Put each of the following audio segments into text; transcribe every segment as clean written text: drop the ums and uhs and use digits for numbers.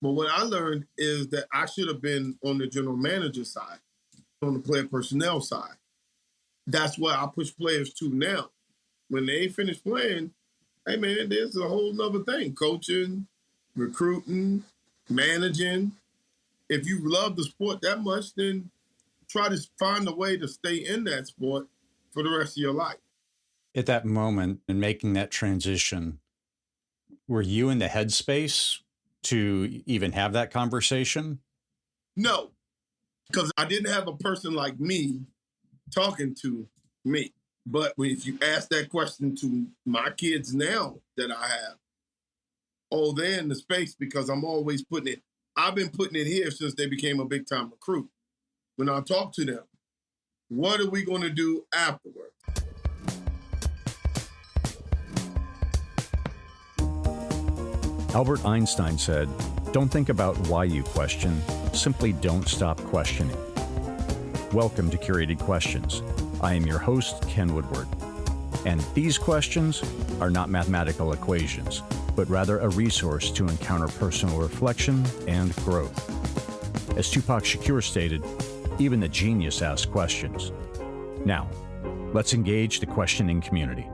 But what I learned is that I should have been on the general manager side, on the player personnel side. That's what I push players to now. When they finish playing, hey man, there's a whole nother thing. Coaching, recruiting, managing. If you love the sport that much, then try to find a way to stay in that sport for the rest of your life. At that moment and making that transition, were you in the headspace to even have that conversation? No, because I didn't have a person like me talking to me. But if you ask that question to my kids now that I have, oh, they're in the space because I'm always putting it. I've been putting it here since they became a big time recruit. When I talk to them, what are we going to do afterward? Albert Einstein said, "Don't think about why you question, simply don't stop questioning." Welcome to Curated Questions. I am your host, Ken Woodward. And these questions are not mathematical equations, but rather a resource to encounter personal reflection and growth. As Tupac Shakur stated, even the genius asks questions. Now, let's engage the questioning community.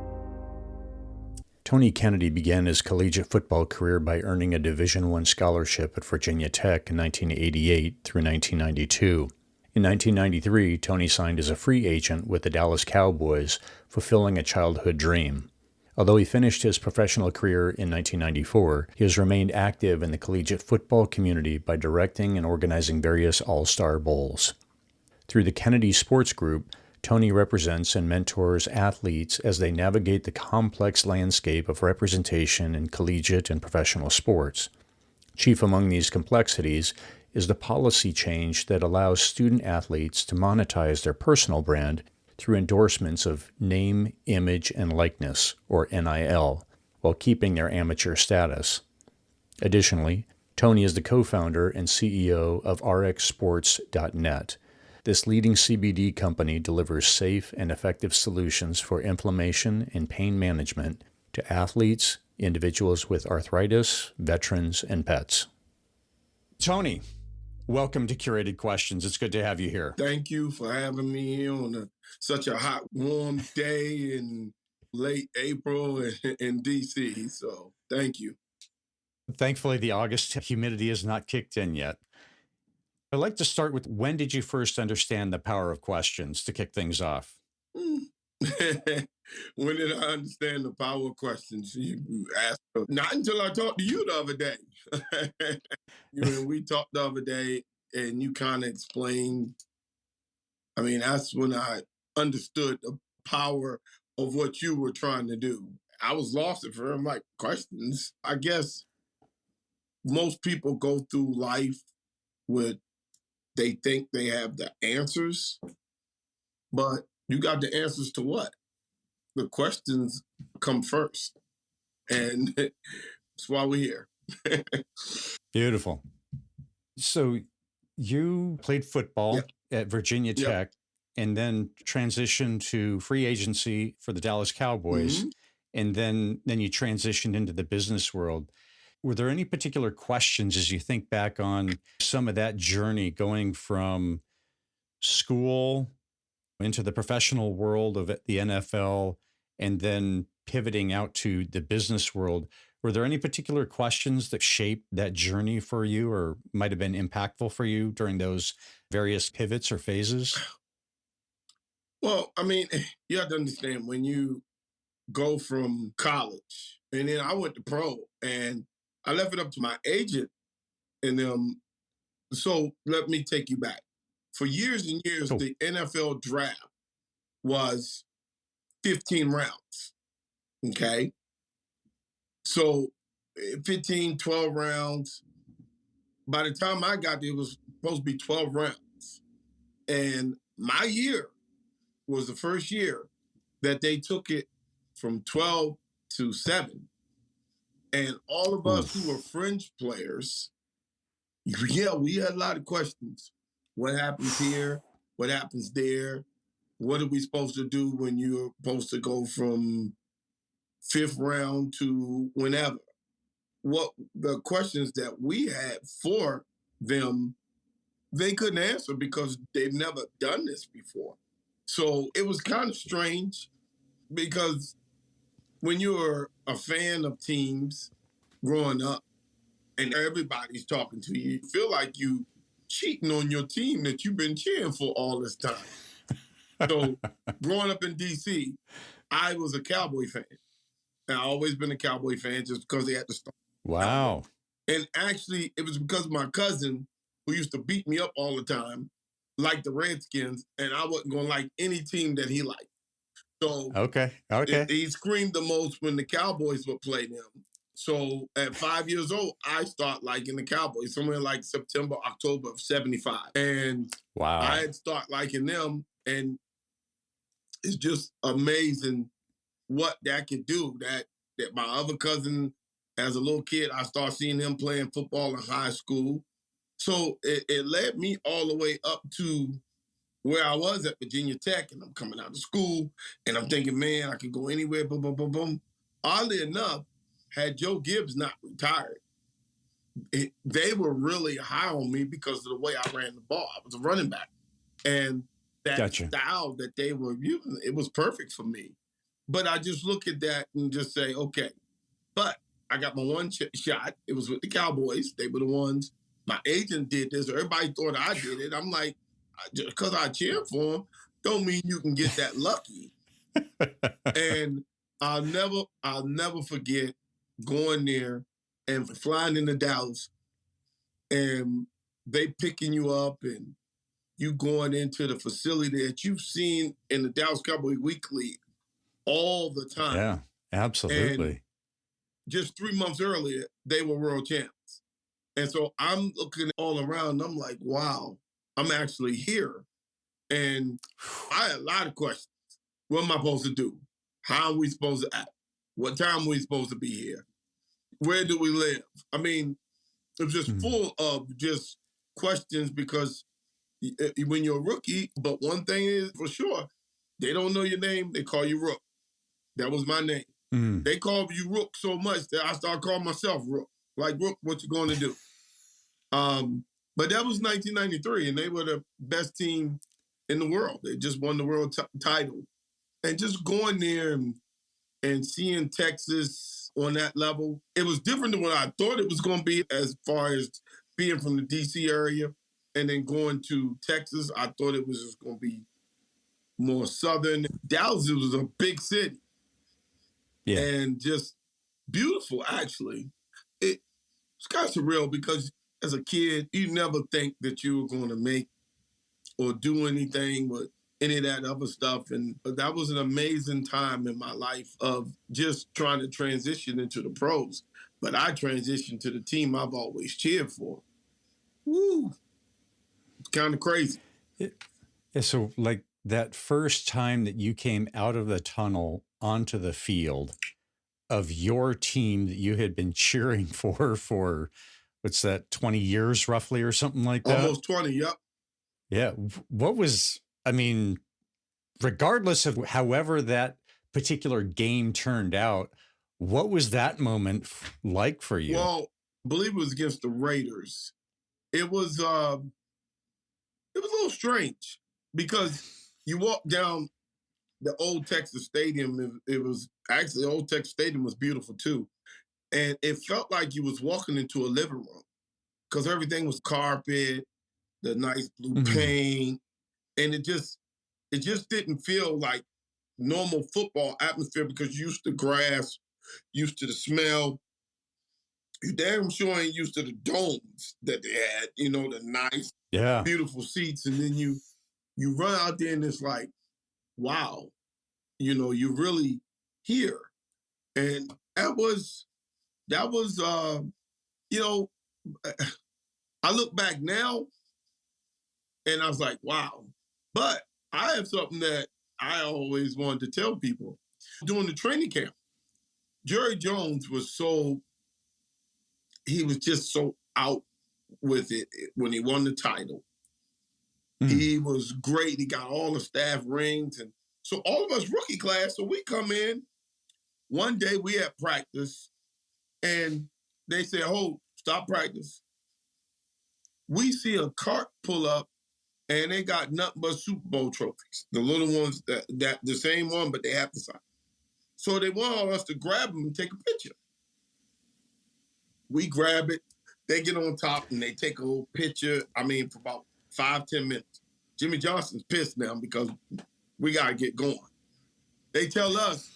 Tony Kennedy began his collegiate football career by earning a Division I scholarship at Virginia Tech in 1988 through 1992. In 1993, Tony signed as a free agent with the Dallas Cowboys, fulfilling a childhood dream. Although he finished his professional career in 1994, he has remained active in the collegiate football community by directing and organizing various All-Star Bowls. Through the Kennedy Sports Group, Tony represents and mentors athletes as they navigate the complex landscape of representation in collegiate and professional sports. Chief among these complexities is the policy change that allows student athletes to monetize their personal brand through endorsements of name, image, and likeness, or NIL, while keeping their amateur status. Additionally, Tony is the co-founder and CEO of RxSports.net. This leading CBD company delivers safe and effective solutions for inflammation and pain management to athletes, individuals with arthritis, veterans, and pets. Tony, welcome to Curated Questions. It's good to have you here. Thank you for having me here on such a hot, warm day in late April in D.C. So thank you. Thankfully, the August humidity has not kicked in yet. I'd like to start with, when did you first understand the power of questions to kick things off? When did I understand the power of questions? You asked. Not until I talked to you the other day. We talked the other day and you kind of explained. I mean, that's when I understood the power of what you were trying to do. I was lost at first. I'm like, questions? I guess most people go through life with, they think they have the answers, but you got the answers to what? The questions come first. And that's why we're here. Beautiful. So you played football at Virginia Tech and then transitioned to free agency for the Dallas Cowboys. Mm-hmm. And then you transitioned into the business world. Were there any particular questions as you think back on some of that journey going from school into the professional world of the NFL and then pivoting out to the business world? Were there any particular questions that shaped that journey for you or might have been impactful for you during those various pivots or phases? Well, I mean, you have to understand, when you go from college, and then I went to pro, and I left it up to my agent. And so let me take you back. For years and years, the NFL draft was 15 rounds. Okay. So 15, 12 rounds. By the time I got there, it was supposed to be 12 rounds. And my year was the first year that they took it from 12 to 7. And all of us who were fringe players, we had a lot of questions. What happens here? What happens there? What are we supposed to do when you're supposed to go from 5th round to whenever? what the questions that we had for them, they couldn't answer because they've never done this before. So it was kind of strange because when you're a fan of teams growing up and everybody's talking to you, you feel like you cheating on your team that you've been cheering for all this time. So growing up in DC, I was a Cowboy fan. And I've always been a Cowboy fan just because they had to start. Wow. And actually, it was because of my cousin who used to beat me up all the time, liked the Redskins, and I wasn't going to like any team that he liked. So Okay. he screamed the most when the Cowboys would play them. So at 5 years old, I started liking the Cowboys somewhere like September, October of 75. And Wow. I had started liking them, and it's just amazing what that could do. That my other cousin, as a little kid, I started seeing him playing football in high school. So it led me all the way up to where I was at Virginia Tech, and I'm coming out of school, and I'm thinking, man, I could go anywhere, boom, boom, boom, boom. Oddly enough, had Joe Gibbs not retired, they were really high on me because of the way I ran the ball. I was a running back. And that style that they were using, it was perfect for me. But I just look at that and just say, okay, but I got my one shot. It was with the Cowboys. They were the ones. My agent did this. Everybody thought I did it. I'm like, just because I cheered for them, don't mean you can get that lucky. And I'll never forget going there and flying into Dallas and they picking you up and you going into the facility that you've seen in the Dallas Cowboy Weekly all the time. Yeah, absolutely. And just 3 months earlier, they were world champs. And so I'm looking all around, I'm like, wow, I'm actually here. And I had a lot of questions. What am I supposed to do? How are we supposed to act? What time are we supposed to be here? Where do we live? I mean, it was just full of just questions because when you're a rookie, but one thing is for sure, they don't know your name, they call you Rook. That was my name. They called you Rook so much that I started calling myself Rook. Like, Rook, what you going to do? But that was 1993, and they were the best team in the world. They just won the world title. And just going there and seeing Texas on that level, it was different than what I thought it was going to be as far as being from the D.C. area and then going to Texas. I thought it was just going to be more southern. Dallas was a big city. Yeah. And just beautiful, actually. It's kind of surreal because as a kid, you never think that you were going to make or do anything with any of that other stuff. And that was an amazing time in my life of just trying to transition into the pros. But I transitioned to the team I've always cheered for. Woo! It's kind of crazy. Yeah, so like that first time that you came out of the tunnel onto the field of your team that you had been cheering for what's that, 20 years roughly or something like that? Almost 20, yep. Yeah. What was, I mean, regardless of however that particular game turned out, what was that moment like for you? Well, I believe it was against the Raiders. It was a little strange because you walk down the old Texas Stadium. It was actually, the old Texas Stadium was beautiful too. And it felt like you was walking into a living room because everything was carpet, the nice blue paint. And it just didn't feel like normal football atmosphere because you're used to grass, used to the smell. You damn sure ain't used to the domes that they had, the nice, beautiful seats. And then you run out there and it's like, wow, you're really here. And that was, I look back now and I was like, wow. But I have something that I always wanted to tell people. During the training camp, Jerry Jones he was just so out with it when he won the title. He was great. He got all the staff rings. And so all of us rookie class, so we come in. One day we had practice and they say, "Oh, stop practice." We see a cart pull up, and they got nothing but Super Bowl trophies. The little ones that the same one, but they have the size. So they want us to grab them and take a picture. We grab it. They get on top and they take a little picture. I mean, for about 5-10 minutes. Jimmy Johnson's pissed now because we got to get going. They tell us,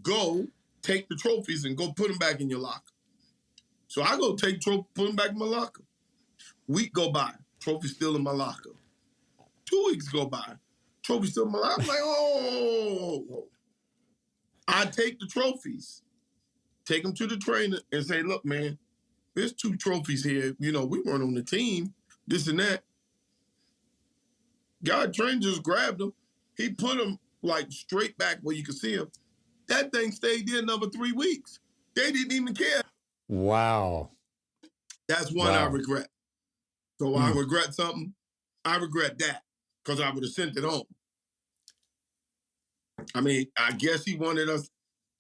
go take the trophies and go put them back in your locker. So I go take trophies, put them back in my locker. Week go by, trophy still in my locker. 2 weeks go by, trophy still in my locker. I'm like, oh. I take the trophies, take them to the trainer and say, look, man, there's 2 trophies here. You know, we weren't on the team, this and that. Guy trainer just grabbed them. He put them like straight back where you could see them. That thing stayed there another 3 weeks. They didn't even care. Wow. That's one I regret. So I regret something. I regret that because I would have sent it home. I mean, I guess he wanted us,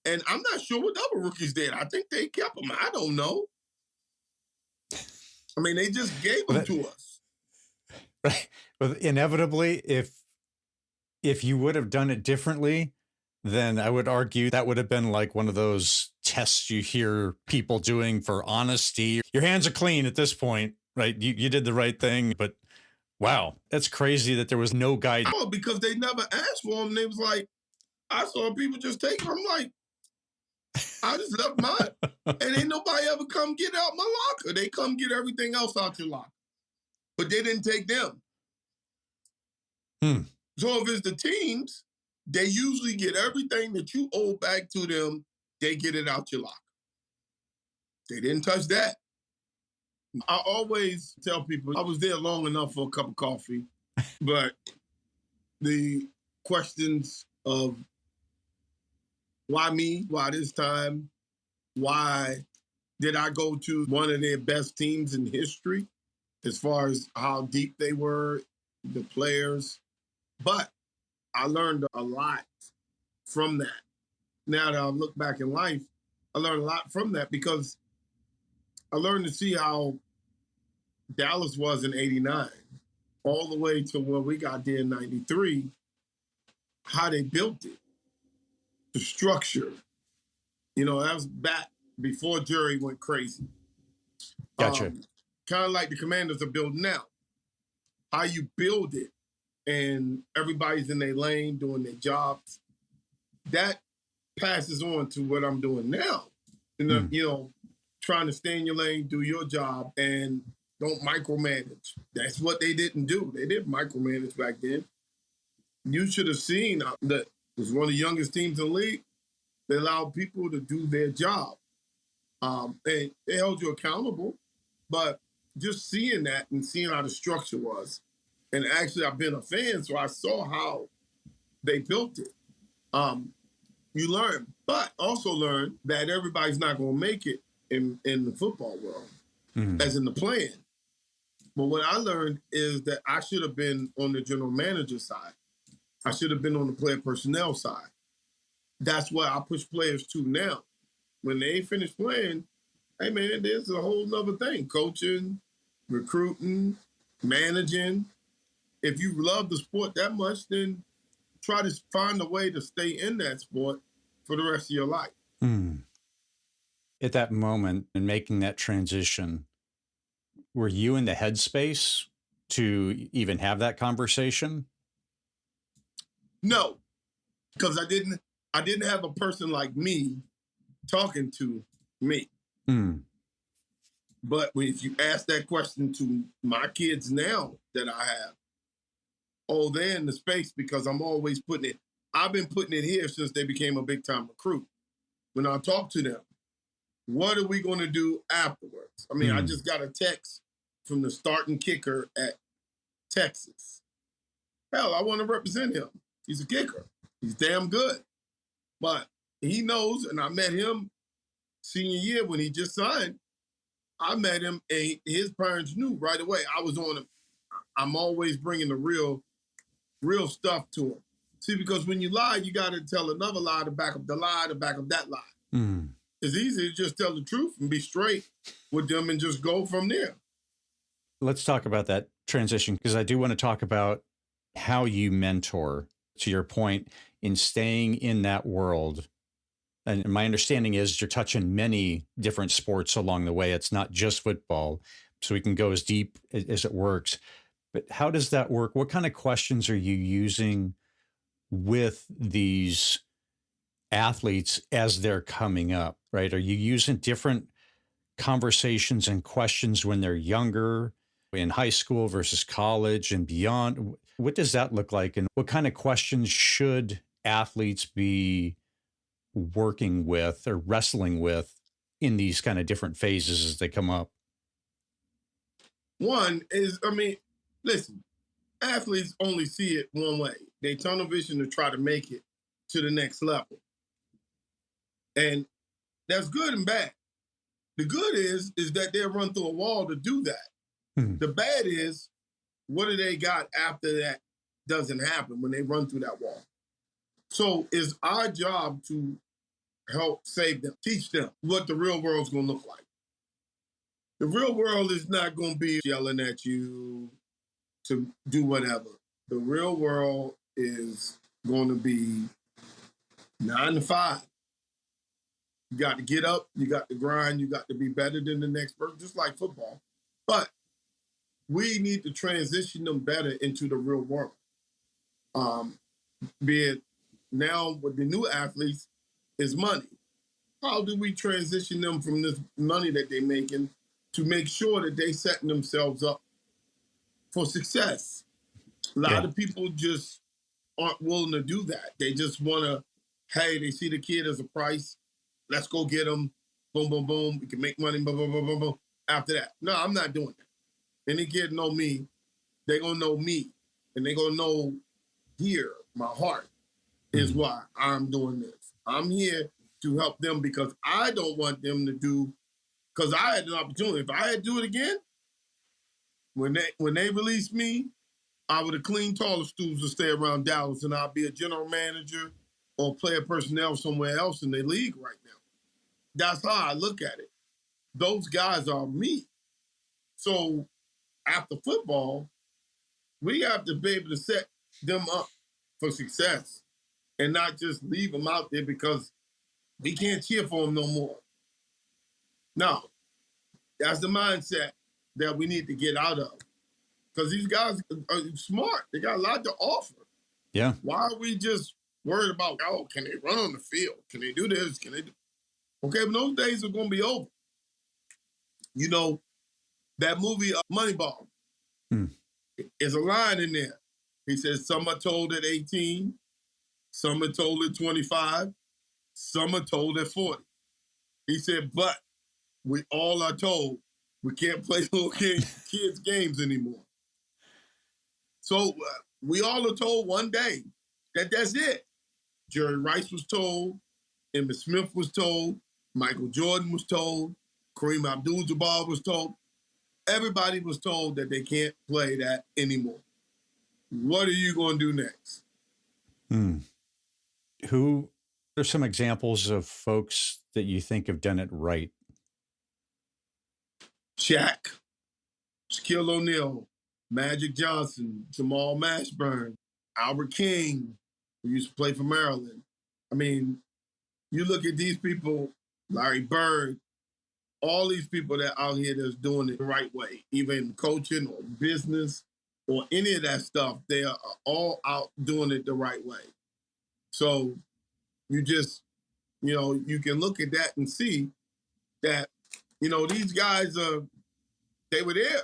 and I'm not sure what the other rookies did. I think they kept them. I don't know. I mean, they just gave them to us. Right. But inevitably, if you would have done it differently, then I would argue that would have been like one of those tests you hear people doing for honesty. Your hands are clean at this point, right? You did the right thing, but wow, that's crazy that there was no guide. Oh, because they never asked for them. They was like, I saw people just take them. I'm like, I just left mine. And ain't nobody ever come get out my locker. They come get everything else out your locker. But they didn't take them. So if it's the teams, they usually get everything that you owe back to them. They get it out your locker. They didn't touch that. I always tell people, I was there long enough for a cup of coffee, but the questions of why me, why this time, why did I go to one of their best teams in history as far as how deep they were, the players. But I learned a lot from that. Now that I look back in life, I learned a lot from that because I learned to see how Dallas was in 89, all the way to where we got there in 93, how they built it, the structure. You know, that was back before Jerry went crazy. Gotcha. Kind of like the Commanders are building now. How you build it and everybody's in their lane doing their jobs. That passes on to what I'm doing now. And you know, trying to stay in your lane, do your job, and don't micromanage. That's what they didn't do. They didn't micromanage back then. You should have seen that it was one of the youngest teams in the league. They allowed people to do their job. And they held you accountable. But just seeing that and seeing how the structure was, and actually I've been a fan, so I saw how they built it. You learn, but also learn that everybody's not going to make it in the football world, as in the plan. But what I learned is that I should have been on the general manager side. I should have been on the player personnel side. That's what I push players to now. When they finish playing, hey man, there's a whole nother thing. Coaching, recruiting, managing. If you love the sport that much, then try to find a way to stay in that sport for the rest of your life. At that moment and making that transition, were you in the headspace to even have that conversation? No, because I didn't have a person like me talking to me. But if you ask that question to my kids now that I have, oh, they're in the space because I'm always putting it. I've been putting it here since they became a big-time recruit. When I talk to them, what are we going to do afterwards? I mean, I just got a text from the starting kicker at Texas. Hell, I want to represent him. He's a kicker. He's damn good. But he knows, and I met him senior year when he just signed. I met him, and his parents knew right away. I was on him. I'm always bringing the real stuff to him. See, because when you lie, you got to tell another lie to back up the lie, to back up that lie. it's easy to just tell the truth and be straight with them and just go from there. Let's talk about that transition, because I do want to talk about how you mentor, to your point, in staying in that world. And my understanding is you're touching many different sports along the way. It's not just football, so we can go as deep as it works. But how does that work? What kind of questions are you using with these athletes as they're coming up, right? Are you using different conversations and questions when they're younger, in high school versus college and beyond? What does that look like? And what kind of questions should athletes be working with or wrestling with in these kind of different phases as they come up? One is, listen, athletes only see it one way. They tunnel vision to try to make it to the next level. And that's good and bad. The good is that they'll run through a wall to do that. The bad is, what do they got after that doesn't happen when they run through that wall? So it's our job to help save them, teach them what the real world's going to look like. The real world is not going to be yelling at you to do whatever. The real world is going to be 9 to 5. You got to get up, you got to grind, you got to be better than the next person, just like football. But we need to transition them better into the real world. Be it now with the new athletes is money. How do we transition them from this money that they're making to make sure that they setting themselves up for success? A lot of people just aren't willing to do that. They just want to, hey, they see the kid as a price. Let's go get them. Boom, boom, boom. We can make money. Boom, boom, boom, boom, boom. After that. No, I'm not doing that. Any kid know me, they're going to know me. And they're going to know here, my heart is why I'm doing this. I'm here to help them because I don't want them to do, because I had an opportunity. If I had to do it again, when they released me, I would have cleaned taller stools to stay around Dallas, and I'll be a general manager or player personnel somewhere else in the league right now. That's how I look at it. Those guys are me. So after football, we have to be able to set them up for success and not just leave them out there because we can't cheer for them no more. No, that's the mindset that we need to get out of. Because these guys are smart. They got a lot to offer. Yeah. Why are we just worried about, oh, can they run on the field? Can they do this? Can they do... Okay, but those days are going to be over. You know, that movie, Moneyball, there's a line in there. He says, some are told at 18, some are told at 25, some are told at 40. He said, but we all are told we can't play little kids' games anymore. So we all are told one day that that's it. Jerry Rice was told, Emmitt Smith was told, Michael Jordan was told, Kareem Abdul-Jabbar was told. Everybody was told that they can't play that anymore. What are you going to do next? Who are some examples of folks that you think have done it right? Shaq, Shaquille O'Neal, Magic Johnson, Jamal Mashburn, Albert King, who used to play for Maryland. I mean, you look at these people, Larry Bird, all these people that are out here that's doing it the right way, even coaching or business or any of that stuff, they are all out doing it the right way. So you just, you can look at that and see that, these guys, they were there,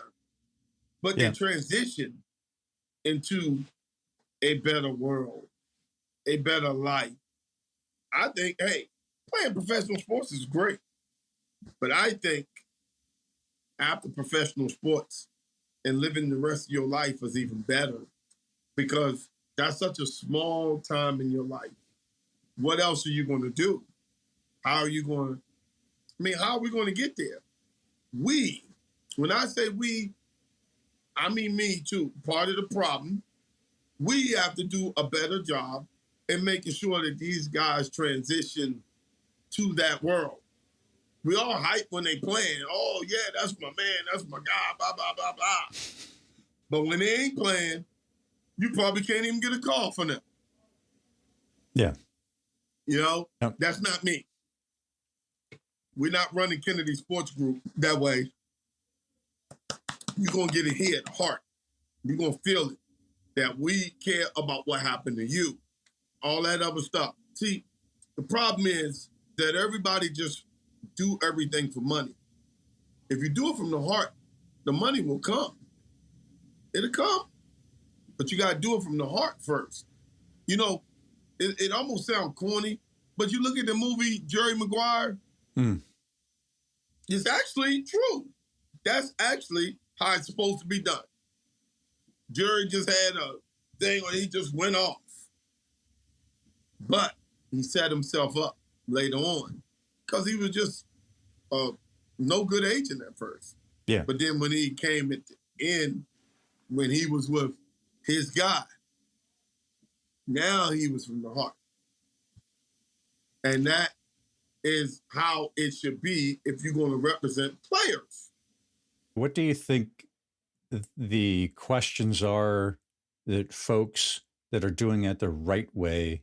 but they transitioned into a better world, a better life. I think, hey, playing professional sports is great. But I think after professional sports and living the rest of your life is even better because that's such a small time in your life. What else are you going to do? How are you going to, how are we going to get there? When I say we, I mean me too, part of the problem. We have to do a better job in making sure that these guys transition to that world. We all hype when they playing. Oh, yeah, that's my man. That's my guy, blah, blah, blah, blah. But when they ain't playing, you probably can't even get a call from them. Yeah. You know, Yep. That's not me. We're not running Kennedy Sports Group that way. You're going to get it here at the heart. You're going to feel it, that we care about what happened to you. All that other stuff. See, the problem is that everybody just do everything for money. If you do it from the heart, the money will come. It'll come. But you got to do it from the heart first. You know, it almost sounds corny, but you look at the movie Jerry Maguire, it's actually true. That's actually how it's supposed to be done. Jerry just had a thing where he just went off. But he set himself up later on because he was just no good agent at first. Yeah. But then when he came at the end, when he was with his guy, now he was from the heart. And that is how it should be if you're going to represent players. What do you think the questions are that folks that are doing it the right way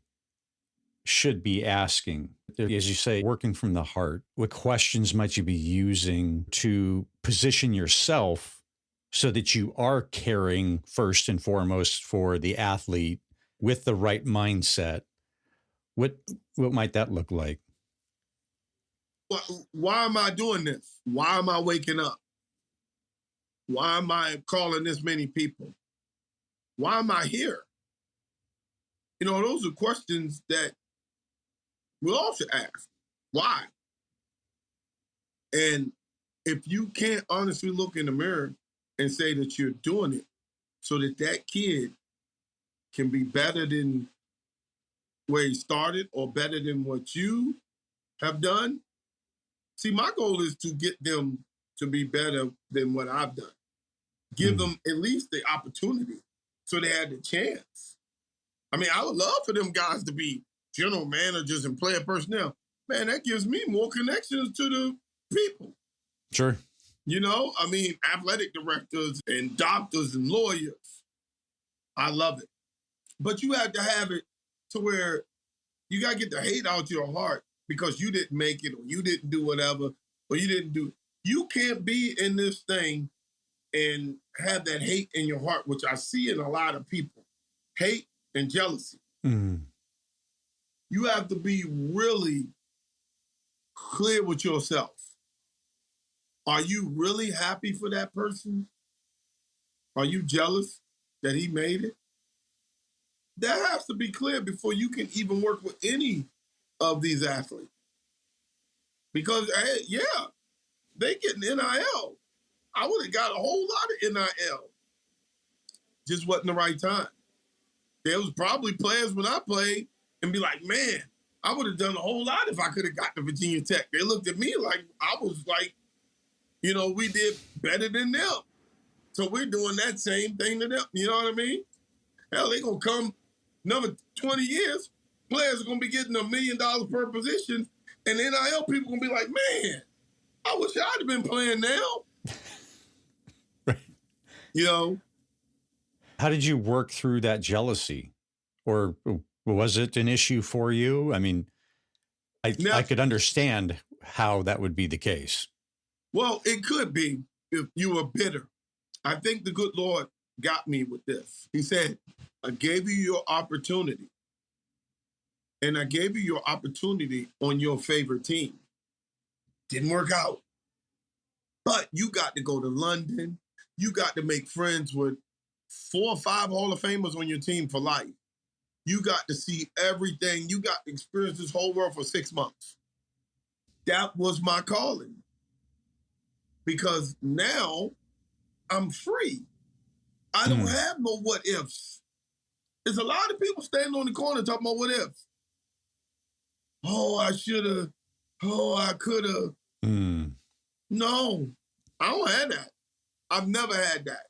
should be asking? As you say, working from the heart, what questions might you be using to position yourself so that you are caring first and foremost for the athlete with the right mindset? What might that look like? Why am I doing this? Why am I waking up? Why am I calling this many people? Why am I here? You know, those are questions that we all should ask. Why? And if you can't honestly look in the mirror and say that you're doing it so that that kid can be better than where he started or better than what you have done. See, my goal is to get them to be better than what I've done. Give them at least the opportunity so they had the chance. I mean, I would love for them guys to be general managers and player personnel. Man, that gives me more connections to the people. Sure. You know, I mean, athletic directors and doctors and lawyers. I love it. But you have to have it to where you got to get the hate out your heart because you didn't make it or you didn't do whatever or you didn't do. You can't be in this thing and have that hate in your heart, which I see in a lot of people. Hate and jealousy. You have to be really clear with yourself. Are you really happy for that person? Are you jealous that he made it? That has to be clear before you can even work with any of these athletes. Because, hey, yeah, they get NIL. I would have got a whole lot of NIL. Just wasn't the right time. There was probably players when I played and be like, man, I would have done a whole lot if I could have got to Virginia Tech. They looked at me like I was like, you know, we did better than them. So we're doing that same thing to them. You know what I mean? Hell, they going to come another 20 years. Players are going to be getting $1 million per position. And NIL people going to be like, man, I wish I'd have been playing now. Right. You know? How did you work through that jealousy? Or was it an issue for you? I mean, I could understand how that would be the case. Well, it could be if you were bitter. I think the good Lord got me with this. He said, I gave you your opportunity. And I gave you your opportunity on your favorite team. Didn't work out. But you got to go to London. You got to make friends with 4 or 5 Hall of Famers on your team for life. You got to see everything. You got to experience this whole world for 6 months. That was my calling. Because now I'm free. I don't have no what ifs. There's a lot of people standing on the corner talking about what ifs. Oh, I should have. Oh, I could have. No, I don't have that. I've never had that.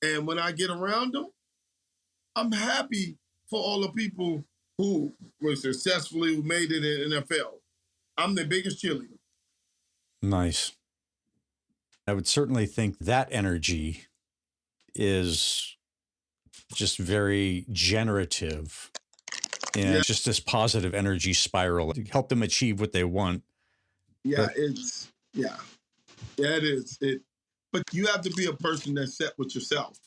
And when I get around them, I'm happy for all the people who were successfully, who made it in the NFL. I'm the biggest cheerleader. Nice. I would certainly think that energy is just very generative and just this positive energy spiral to help them achieve what they want. Yeah, it is. But you have to be a person that's set with yourself.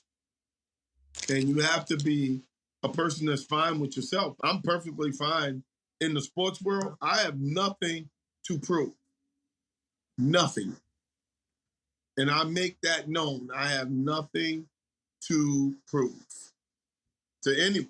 And you have to be a person that's fine with yourself. I'm perfectly fine in the sports world. I have nothing to prove. Nothing. And I make that known. I have nothing to prove to anyone.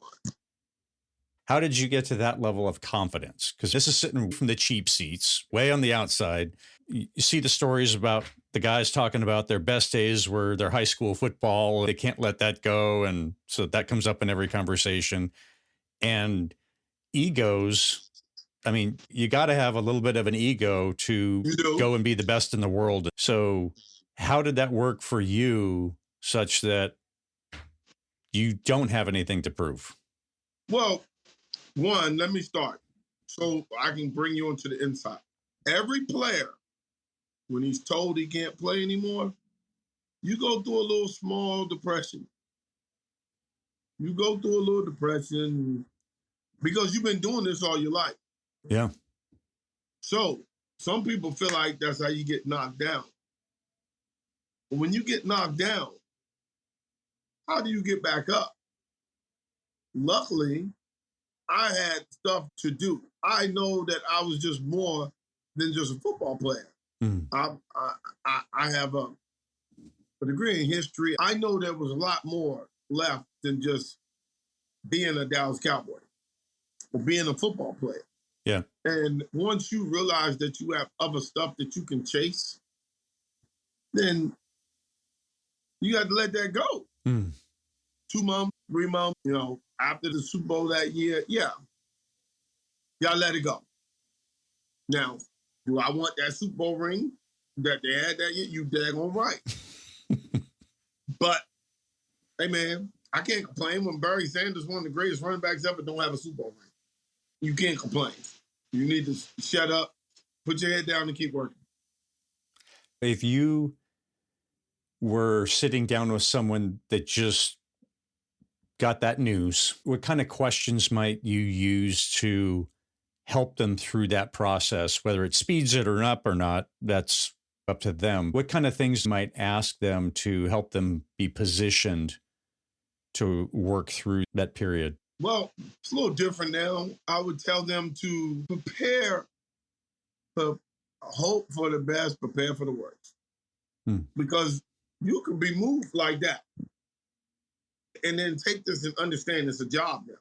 How did you get to that level of confidence? Because this is sitting from the cheap seats, way on the outside. You see the stories about the guys talking about their best days were their high school football. They can't let that go. And so that comes up in every conversation. And egos, I mean, you got to have a little bit of an ego to go and be the best in the world. So how did that work for you such that you don't have anything to prove? Well, one, let me start so I can bring you into the inside. Every player, when he's told he can't play anymore, you go through a little small depression. You go through a little depression because you've been doing this all your life. Yeah. So some people feel like that's how you get knocked down. But when you get knocked down, how do you get back up? Luckily, I had stuff to do. I know that I was just more than just a football player. Mm. I have a degree in history. I know there was a lot more left than just being a Dallas Cowboy or being a football player. Yeah. And once you realize that you have other stuff that you can chase, then you got to let that go. Mm. 2 months, 3 months, after the Super Bowl that year, you got to let it go. Now, do I want that Super Bowl ring that they had that year? You daggone right. But, hey, man, I can't complain when Barry Sanders, one of the greatest running backs ever, don't have a Super Bowl ring. You can't complain. You need to shut up, put your head down, and keep working. If you were sitting down with someone that just got that news, what kind of questions might you use to help them through that process? Whether it speeds it or not, that's up to them. What kind of things might ask them to help them be positioned to work through that period? Well, it's a little different now. I would tell them to prepare, to hope for the best, prepare for the worst. Because you can be moved like that. And then take this and understand it's a job now.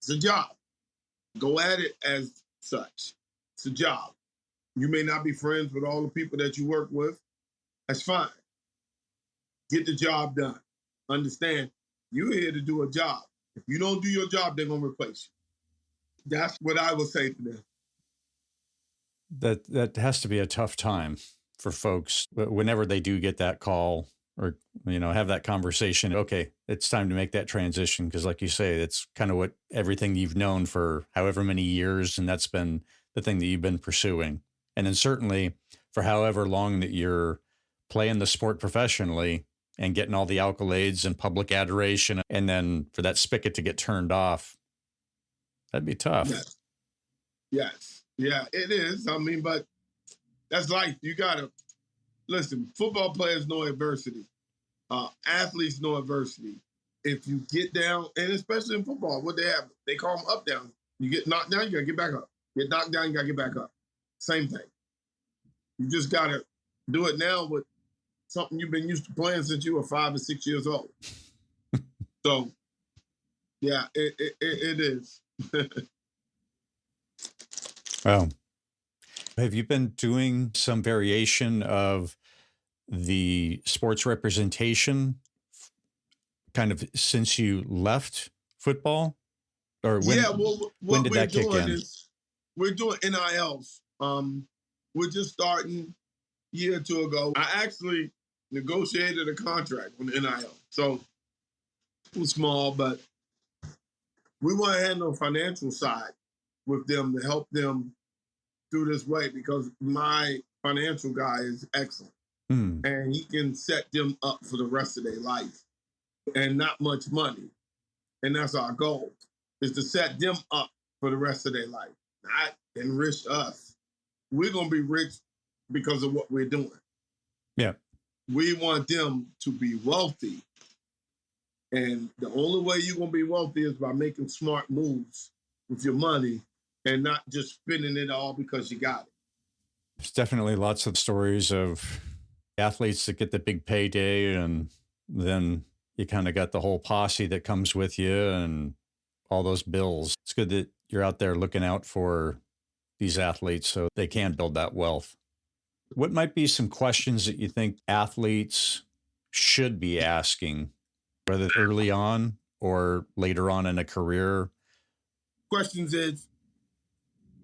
It's a job. Go at it as such. It's a job. You may not be friends with all the people that you work with. That's fine. Get the job done. Understand, you're here to do a job. If you don't do your job, they're going to replace you. That's what I would say to them. That has to be a tough time for folks whenever they do get that call or, have that conversation. Okay, it's time to make that transition. Because like you say, it's kind of what everything you've known for however many years. And that's been the thing that you've been pursuing. And then certainly for however long that you're playing the sport professionally and getting all the accolades and public adoration, and then for that spigot to get turned off, that'd be tough. Yes. Yeah, it is. I mean, but that's life. You got to, listen, football players know adversity. Athletes know adversity. If you get down, and especially in football, what they call them up down. You get knocked down, you got to get back up. Get knocked down, you got to get back up. Same thing. You just got to do it now with something you've been used to playing since you were 5 or 6 years old. So, yeah, it is. Wow. Have you been doing some variation of the sports representation kind of since you left football? Or when, when did that kick in? We're doing NILs. We're just starting a year or two ago. I actually negotiated a contract with NIL. So it was small, but we want to handle the financial side with them to help them through this way because my financial guy is excellent and he can set them up for the rest of their life and not much money. And that's our goal, is to set them up for the rest of their life, not enrich us. We're going to be rich because of what we're doing. Yeah. We want them to be wealthy. And the only way you're going to be wealthy is by making smart moves with your money and not just spending it all because you got it. There's definitely lots of stories of athletes that get the big payday, and then you kind of got the whole posse that comes with you and all those bills. It's good that you're out there looking out for these athletes so they can build that wealth. What might be some questions that you think athletes should be asking, whether early on or later on in a career? Questions is,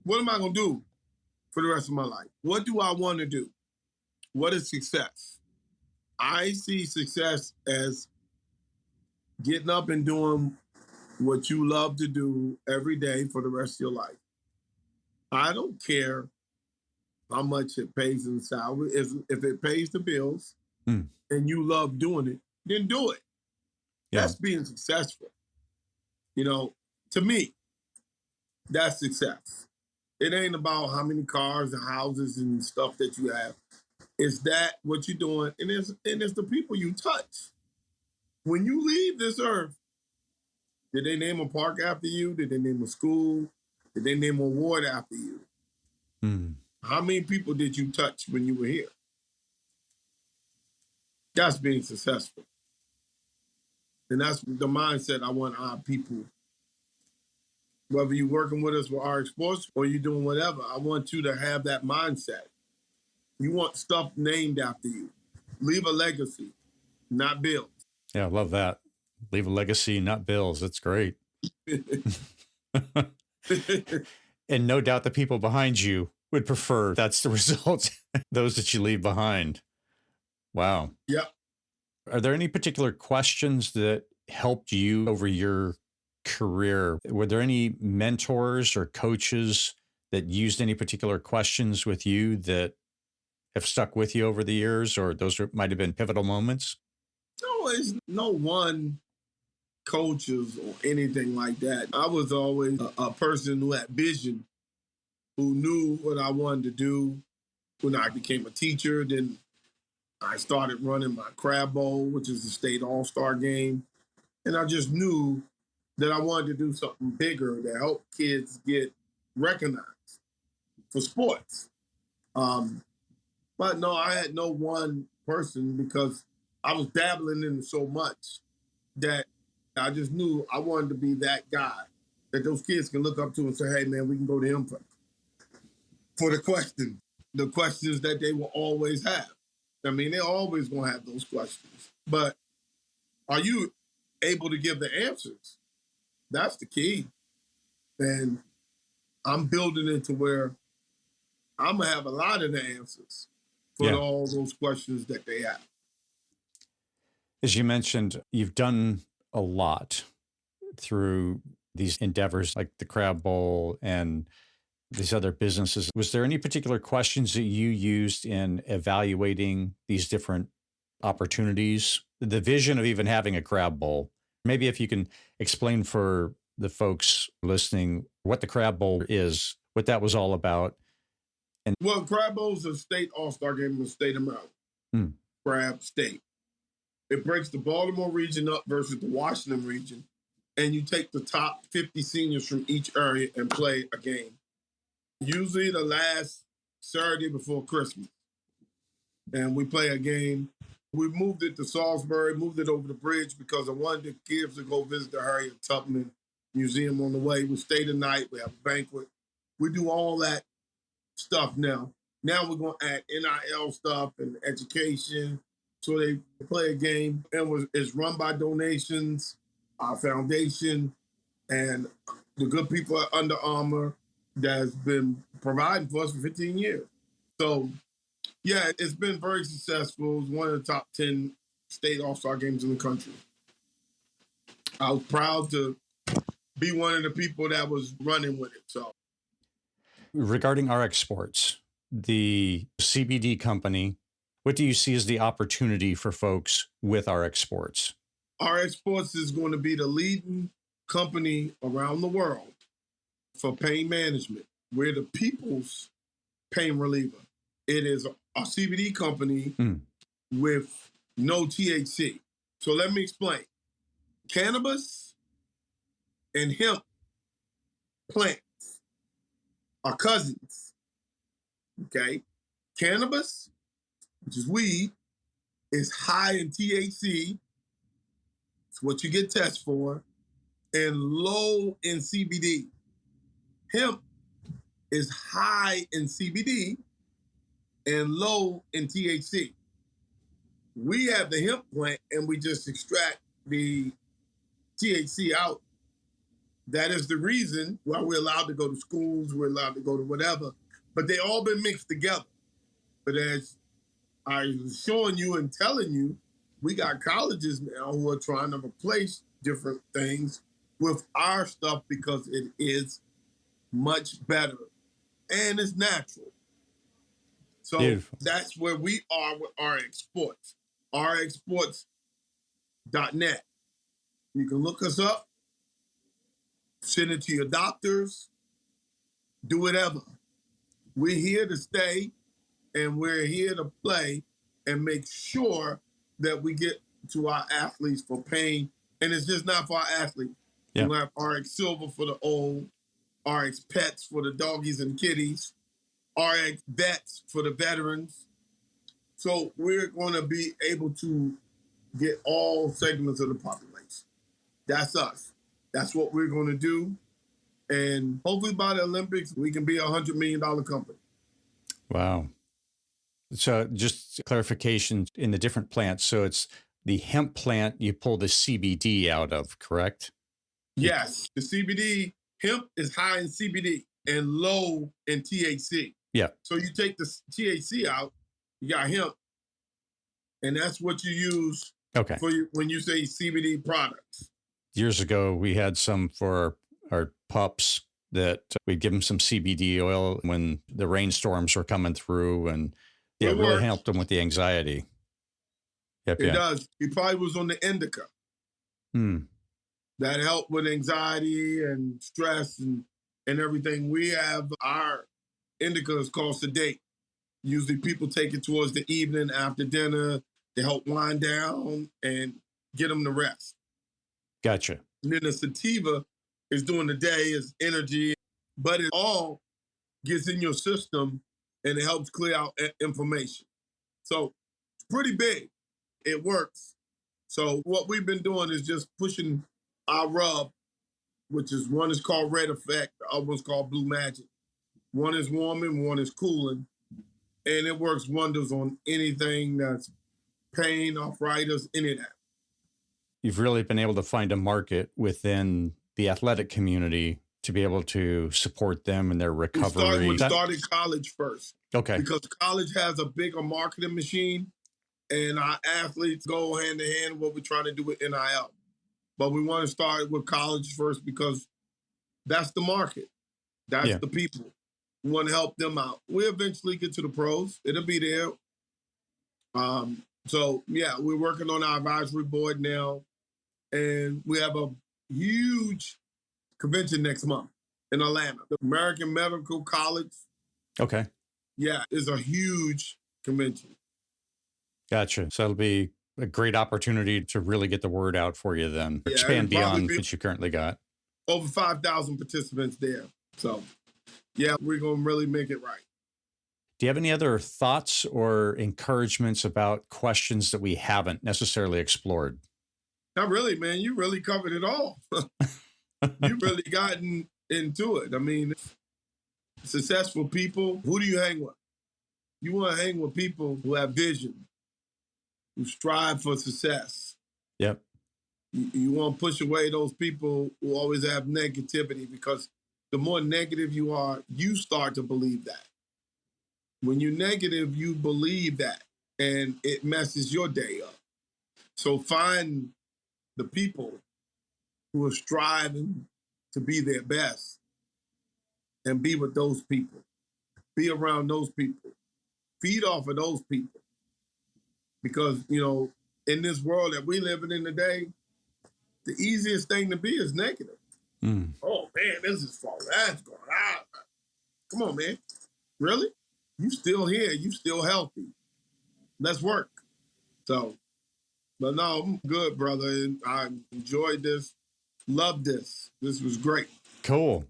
what am I going to do for the rest of my life? What do I want to do? What is success? I see success as getting up and doing what you love to do every day for the rest of your life. I don't care how much it pays in salary. If it pays the bills and you love doing it, then do it. Yeah. That's being successful. You know, to me, that's success. It ain't about how many cars and houses and stuff that you have. It's that what you're doing, and it's the people you touch. When you leave this earth, did they name a park after you? Did they name a school? Did they name a award after you? How many people did you touch when you were here? That's being successful. And that's the mindset I want our people, whether you're working with us for RX Sports or you're doing whatever, I want you to have that mindset. You want stuff named after you. Leave a legacy, not bills. Yeah, I love that. Leave a legacy, not bills. That's great. And no doubt the people behind you would prefer that's the result, those that you leave behind. Wow. Yep. Are there any particular questions that helped you over your career? Were there any mentors or coaches that used any particular questions with you that have stuck with you over the years, or those might have been pivotal moments? No, it's no one coaches or anything like that. I was always a person who had vision, who knew what I wanted to do. When I became a teacher, then I started running my crab bowl, which is the state all-star game. And I just knew that I wanted to do something bigger to help kids get recognized for sports. But no, I had no one person because I was dabbling in so much that I just knew I wanted to be that guy that those kids can look up to and say, hey, man, we can go to him for the questions that they will always have. I mean, they're always going to have those questions. But are you able to give the answers? That's the key. And I'm building it to where I'm going to have a lot of the answers for all those questions that they have. As you mentioned, you've done a lot through these endeavors like the Crab Bowl and these other businesses. Was there any particular questions that you used in evaluating these different opportunities? The vision of even having a Crab Bowl. Maybe if you can explain for the folks listening what the Crab Bowl is, what that was all about. Well, Crab Bowl is a state all-star game in the state of Maryland. Crab State. It breaks the Baltimore region up versus the Washington region, and you take the top 50 seniors from each area and play a game. Usually the last Saturday before Christmas. And we play a game. We moved it to Salisbury, moved it over the bridge because I wanted the kids to go visit the Harriet Tubman Museum on the way. We stay the night. We have a banquet. We do all that stuff now. Now we're going to add NIL stuff and education. So they play a game, and it's run by donations, our foundation, and the good people at Under Armour that's been providing for us for 15 years. So, yeah, it's been very successful. It's one of the top 10 state all-star games in the country. I was proud to be one of the people that was running with it. So, Regarding RX Sports, the CBD company, what do you see as the opportunity for folks with RX Sports? RX Sports is going to be the leading company around the world for pain management. We're the people's pain reliever. It is a CBD company with no THC. So let me explain. Cannabis and hemp plants are cousins, okay? Cannabis, which is weed, is high in THC. It's what you get tested for, and low in CBD. Hemp is high in CBD and low in THC. We have the hemp plant and we just extract the THC out. That is the reason why we're allowed to go to schools, we're allowed to go to whatever, but they all been mixed together. But as I was showing you and telling you, we got colleges now who are trying to replace different things with our stuff because it is much better and it's natural. So Beautiful. That's where we are with RX Sports. RxSports.net. You can look us up, send it to your doctors, do whatever. We're here to stay and we're here to play and make sure that we get to our athletes for pain. And it's just not for our athletes. Yeah. We have RX Silver for the old, RX Pets for the doggies and kitties, RX Vets for the veterans. So we're going to be able to get all segments of the population. That's us. That's what we're going to do. And hopefully by the Olympics, we can be a $100 million company. Wow. So just clarification in the different plants. So it's the hemp plant you pull the CBD out of, correct? Yes. The CBD, hemp is high in CBD and low in THC. Yeah. So you take the THC out, you got hemp, and that's what you use for when you say CBD products. Years ago, we had some for our pups that we'd give them some CBD oil when the rainstorms were coming through, and it really helped them with the anxiety. It does. He probably was on the indica. That helped with anxiety and stress and everything. We have our indica is called sedate. Usually people take it towards the evening after dinner to help wind down and get them to rest. Gotcha. And then the sativa is during the day, is energy, but it all gets in your system and it helps clear out inflammation. So it's pretty big. It works. So what we've been doing is just pushing our rub, which is one is called Red Effect, the other one's called Blue Magic. One is warming, one is cooling, and it works wonders on anything that's pain, arthritis, any of that. You've really been able to find a market within the athletic community to be able to support them in their recovery. We started college first. Okay. Because college has a bigger marketing machine, and our athletes go hand in hand with what we're trying to do with NIL. But we want to start with college first because that's the market. That's the people. We want to help them out. We eventually get to the pros. It'll be there. So, we're working on our advisory board now. And we have a huge convention next month in Atlanta. The American Medical College. Okay. Yeah, is a huge convention. Gotcha. So it'll be a great opportunity to really get the word out for you then. Expand beyond what you currently got. Over 5,000 participants there. So, we're going to really make it right. Do you have any other thoughts or encouragements about questions that we haven't necessarily explored? Not really, man. You really covered it all. You've really gotten into it. I mean, successful people, who do you hang with? You want to hang with people who have vision, who strive for success. Yep. You want to push away those people who always have negativity, because the more negative you are, you start to believe that. When you're negative, you believe that, and it messes your day up. So find the people who are striving to be their best and be with those people. Be around those people. Feed off of those people. Because, in this world that we living in today, the easiest thing to be is negative. Oh, man, this is falling. That's going on. Come on, man. Really? You still here. You still healthy. Let's work. So, but no, I'm good, brother. And I enjoyed this. Loved this. This was great. Cool.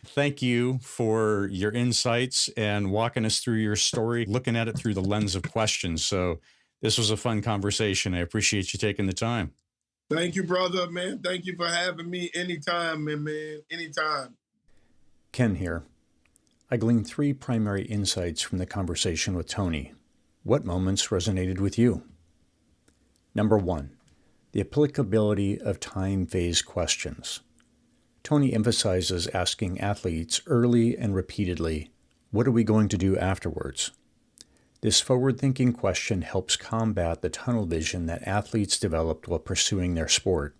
Thank you for your insights and walking us through your story, looking at it through the lens of questions. So this was a fun conversation. I appreciate you taking the time. Thank you, brother, man. Thank you for having me anytime, man. Anytime. Ken here. I gleaned 3 primary insights from the conversation with Tony. What moments resonated with you? Number 1, the applicability of time phase questions. Tony emphasizes asking athletes early and repeatedly, what are we going to do afterwards? This forward-thinking question helps combat the tunnel vision that athletes developed while pursuing their sport.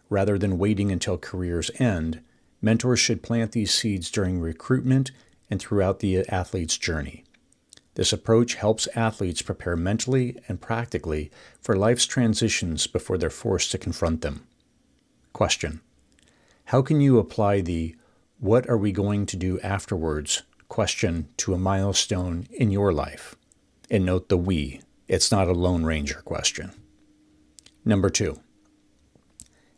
Rather than waiting until careers end, mentors should plant these seeds during recruitment and throughout the athlete's journey. This approach helps athletes prepare mentally and practically for life's transitions before they're forced to confront them. Question: how can you apply the "what are we going to do afterwards" question to a milestone in your life? And note the we. It's not a Lone Ranger question. Number 2,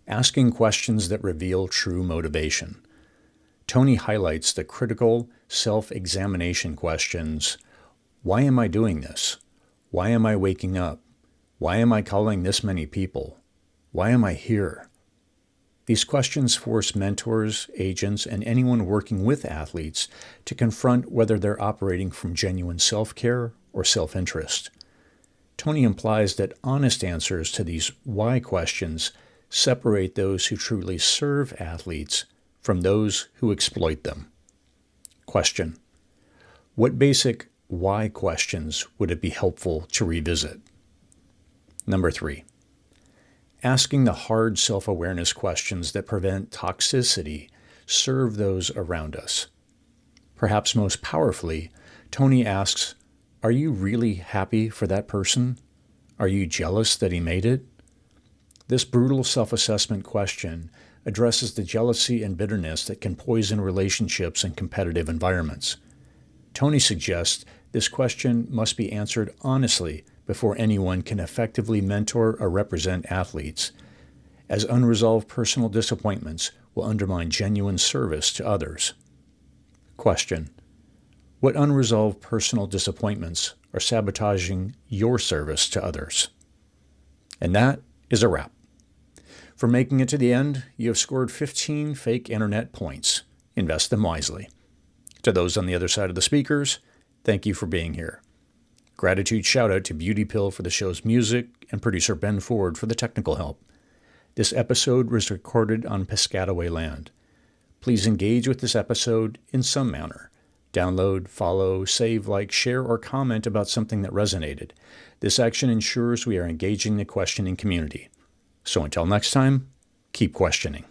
asking questions that reveal true motivation. Tony highlights the critical self-examination questions. Why am I doing this? Why am I waking up? Why am I calling this many people? Why am I here? These questions force mentors, agents, and anyone working with athletes to confront whether they're operating from genuine self-care or self-interest. Tony implies that honest answers to these why questions separate those who truly serve athletes from those who exploit them. Question: what basic why questions would it be helpful to revisit? Number 3, asking the hard self-awareness questions that prevent toxicity serve those around us. Perhaps most powerfully, Tony asks, are you really happy for that person? Are you jealous that he made it? This brutal self-assessment question addresses the jealousy and bitterness that can poison relationships in competitive environments. Tony suggests this question must be answered honestly before anyone can effectively mentor or represent athletes, as unresolved personal disappointments will undermine genuine service to others. Question: what unresolved personal disappointments are sabotaging your service to others? And that is a wrap. For making it to the end, you have scored 15 fake internet points. Invest them wisely. To those on the other side of the speakers, thank you for being here. Gratitude shout out to Beauty Pill for the show's music and producer Ben Ford for the technical help. This episode was recorded on Piscataway land. Please engage with this episode in some manner. Download, follow, save, like, share, or comment about something that resonated. This action ensures we are engaging the questioning community. So until next time, keep questioning.